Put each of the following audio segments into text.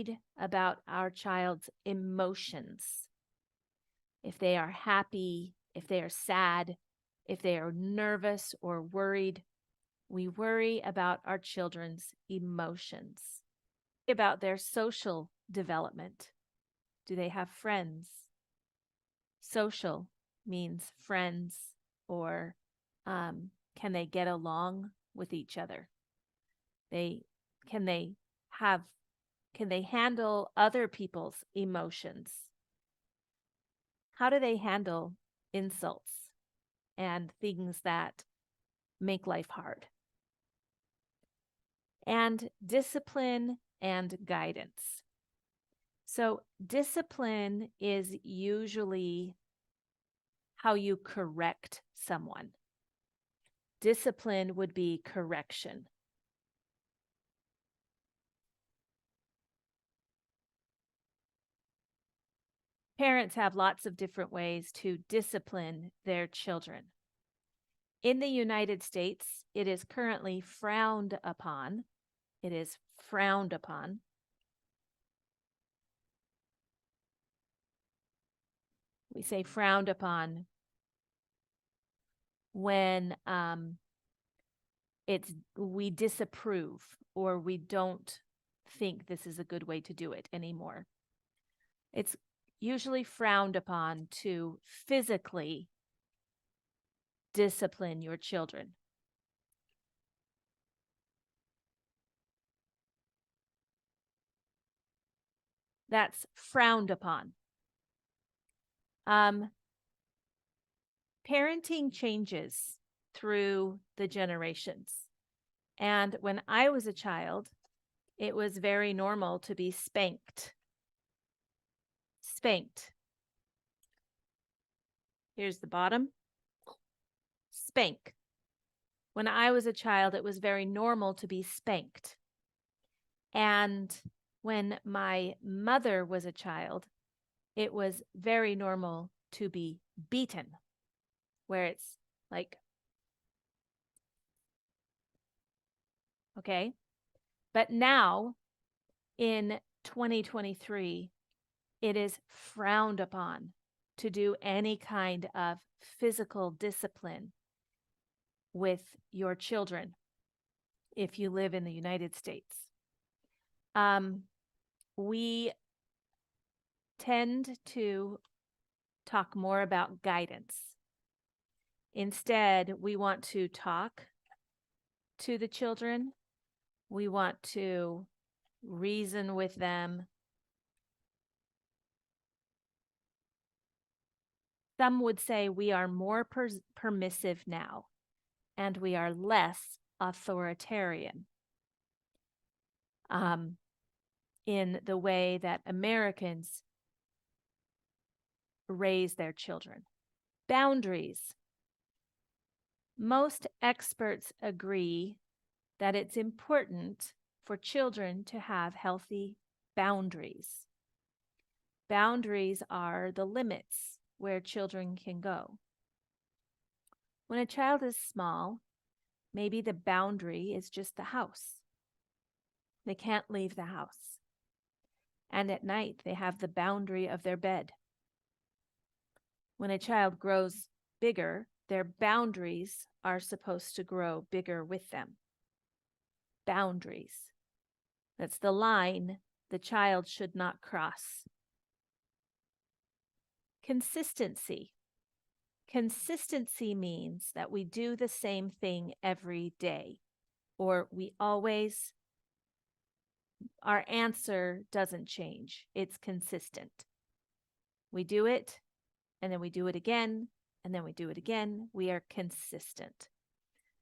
worried about our child's emotions. If they are happy, if they are sad, if they are nervous or worried, we worry about our children's emotions, about their social development. Do they have friends? Social means friends, or can they get along with each other? Can they handle other people's emotions? How do they handle insults and things that make life hard? And discipline and guidance. So discipline is usually how you correct someone. Discipline would be correction. Parents have lots of different ways to discipline their children. In the United States, it is currently frowned upon. It is frowned upon. We say frowned upon when we disapprove or we don't think this is a good way to do it anymore. It's usually frowned upon to physically discipline your children. That's frowned upon. Parenting changes through the generations. And when I was a child, it was very normal to be spanked. Spanked. Here's the bottom. Spank. When I was a child, it was very normal to be spanked. And when my mother was a child, it was very normal to be beaten, where it's like, okay. But now in 2023, it is frowned upon to do any kind of physical discipline with your children if you live in the United States. We tend to talk more about guidance. Instead, we want to talk to the children. We want to reason with them. Some would say we are more permissive now, and we are less authoritarian in the way that Americans raise their children. Boundaries. Most experts agree that it's important for children to have healthy boundaries. Boundaries are the limits where children can go. When a child is small, maybe the boundary is just the house. They can't leave the house. And at night, they have the boundary of their bed. When a child grows bigger, their boundaries are supposed to grow bigger with them. Boundaries. That's the line the child should not cross. Consistency. Consistency means that we do the same thing every day, or our answer doesn't change. It's consistent. We do it, and then we do it again, and then we do it again. We are consistent.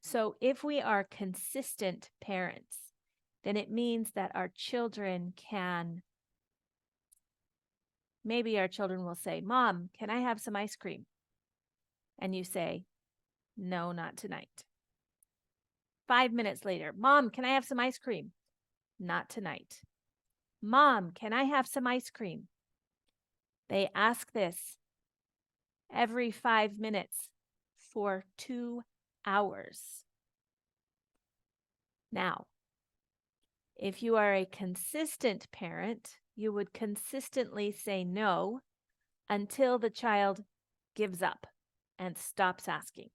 So if we are consistent parents, then it means that our children maybe our children will say, "Mom, can I have some ice cream?" And you say, "No, not tonight." 5 minutes later, "Mom, can I have some ice cream?" "Not tonight." "Mom, can I have some ice cream?" They ask this every 5 minutes for 2 hours. Now, If you are a consistent parent, you would consistently say no until the child gives up and stops asking.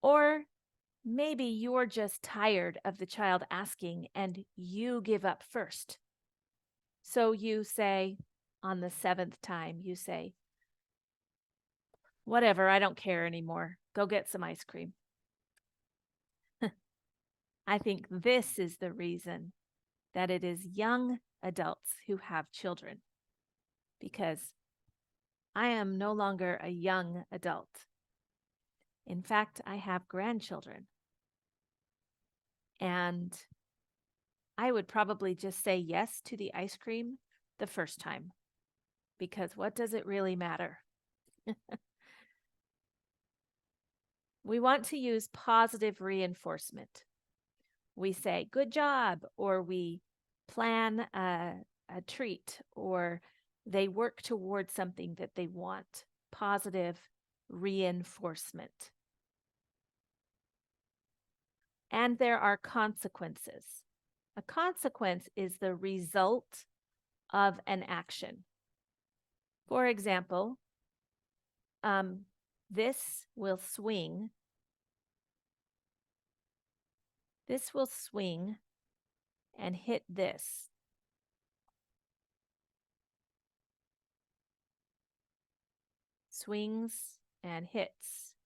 Or maybe you're just tired of the child asking and you give up first. So you say, on the 7th time, you say, whatever, I don't care anymore. Go get some ice cream. I think this is the reason that it is young adults who have children, because I am no longer a young adult. In fact, I have grandchildren. And I would probably just say yes to the ice cream the first time, because what does it really matter? We want to use positive reinforcement. We say, good job, or we plan a treat, or they work towards something that they want. Positive reinforcement. And there are consequences. A consequence is the result of an action. For example, this will swing. This will swing and hit this. Swings and hits.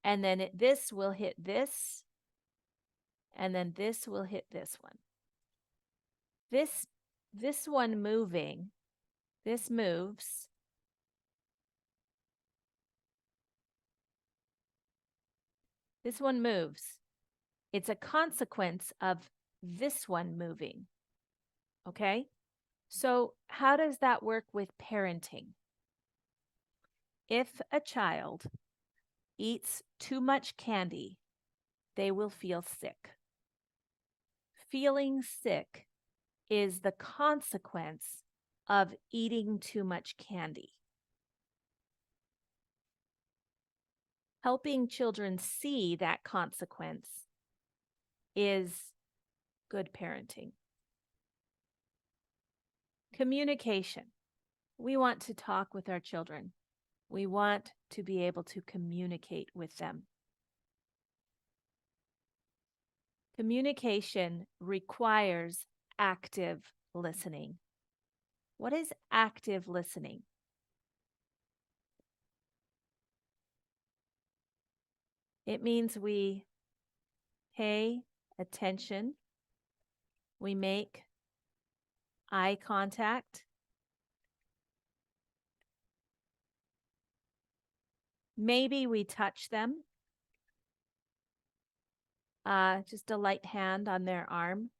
And then this will hit this. And then this will hit this one. This one moving, this moves. This one moves. It's a consequence of this one moving. Okay? So how does that work with parenting? If a child eats too much candy, they will feel sick. Feeling sick is the consequence of eating too much candy. Helping children see that consequence is good parenting. Communication. We want to talk with our children. We want to be able to communicate with them. Communication requires active listening. What is active listening? It means we pay attention, we make eye contact, maybe we touch them, just a light hand on their arm.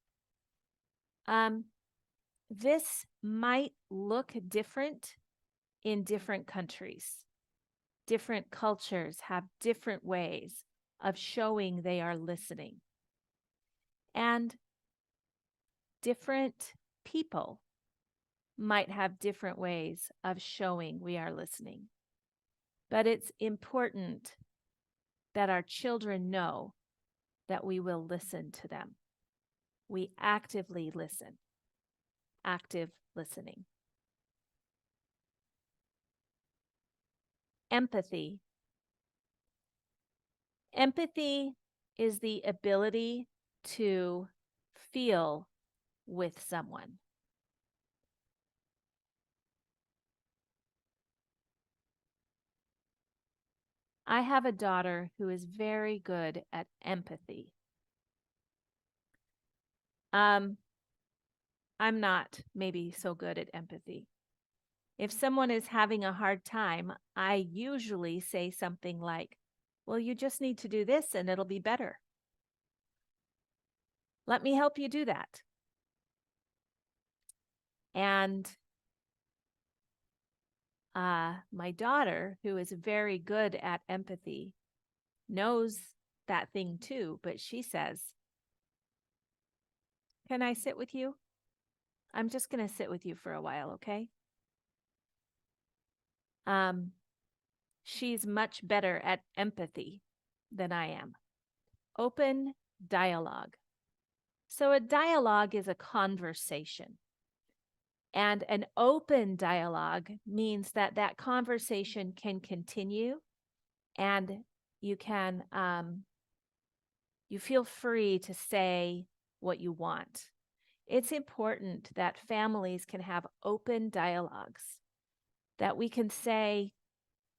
This might look different in different countries. Different cultures have different ways of showing they are listening. And different people might have different ways of showing we are listening. But it's important that our children know that we will listen to them. We actively listen. Active listening. Empathy. Empathy is the ability to feel with someone. I have a daughter who is very good at empathy. I'm not maybe so good at empathy. If someone is having a hard time, I usually say something like, well, you just need to do this and it'll be better. Let me help you do that. And my daughter, who is very good at empathy, knows that thing too, but she says, can I sit with you? I'm just going to sit with you for a while, okay? She's much better at empathy than I am. Open dialogue. So a dialogue is a conversation. And an open dialogue means that that conversation can continue and you can, you feel free to say what you want. It's important that families can have open dialogues, that we can say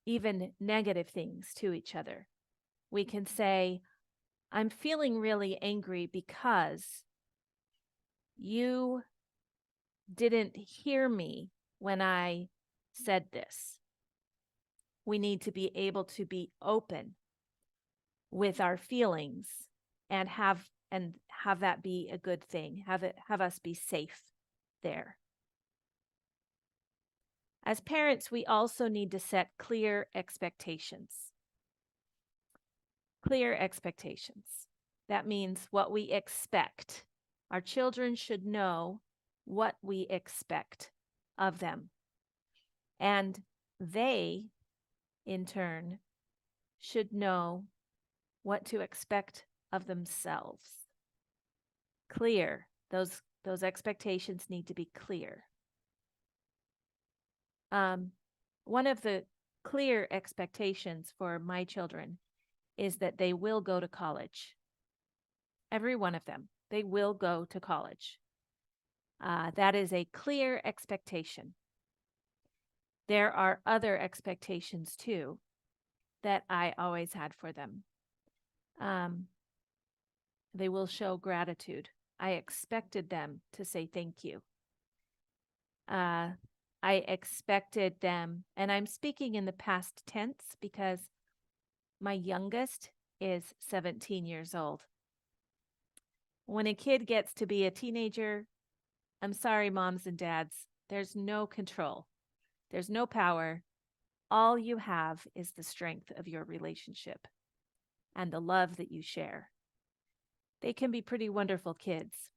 even negative things to each other. We can say, I'm feeling really angry because you didn't hear me when I said this. We need to be able to be open with our feelings and have that be a good thing. Have us be safe there. As parents, we also need to set clear expectations. Clear expectations. That means what we expect. Our children should know what we expect of them. And they, in turn, should know what to expect of themselves. Clear. Those expectations need to be clear. One of the clear expectations for my children is that they will go to college. Every one of them. They will go to college. That is a clear expectation. There are other expectations too that I always had for them. They will show gratitude. I expected them to say thank you. I expected them, and I'm speaking in the past tense because my youngest is 17 years old. When a kid gets to be a teenager, I'm sorry, moms and dads, there's no control. There's no power. All you have is the strength of your relationship and the love that you share. They can be pretty wonderful kids,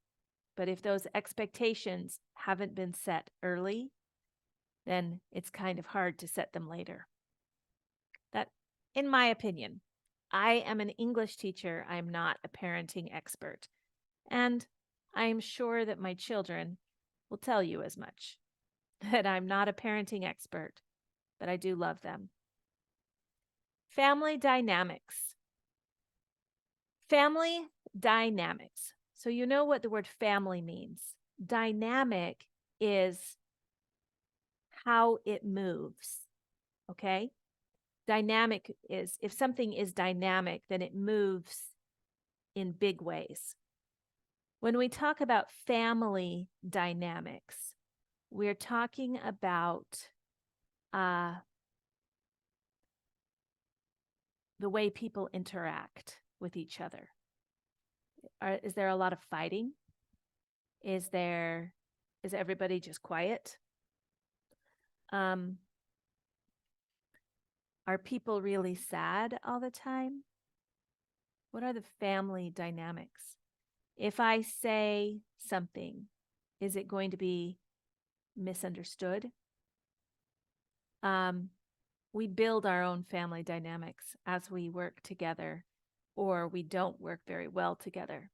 but if those expectations haven't been set early, then it's kind of hard to set them later. That, in my opinion, I am an English teacher. I'm not a parenting expert. And I'm sure that my children will tell you as much, that I'm not a parenting expert, but I do love them. Family dynamics. Family dynamics. So you know what the word family means. Dynamic is how it moves, okay? Dynamic is, if something is dynamic, then it moves in big ways. When we talk about family dynamics, we're talking about the way people interact with each other. Is there a lot of fighting? Is everybody just quiet? Are people really sad all the time? What are the family dynamics? If I say something, is it going to be misunderstood? We build our own family dynamics as we work together, or we don't work very well together.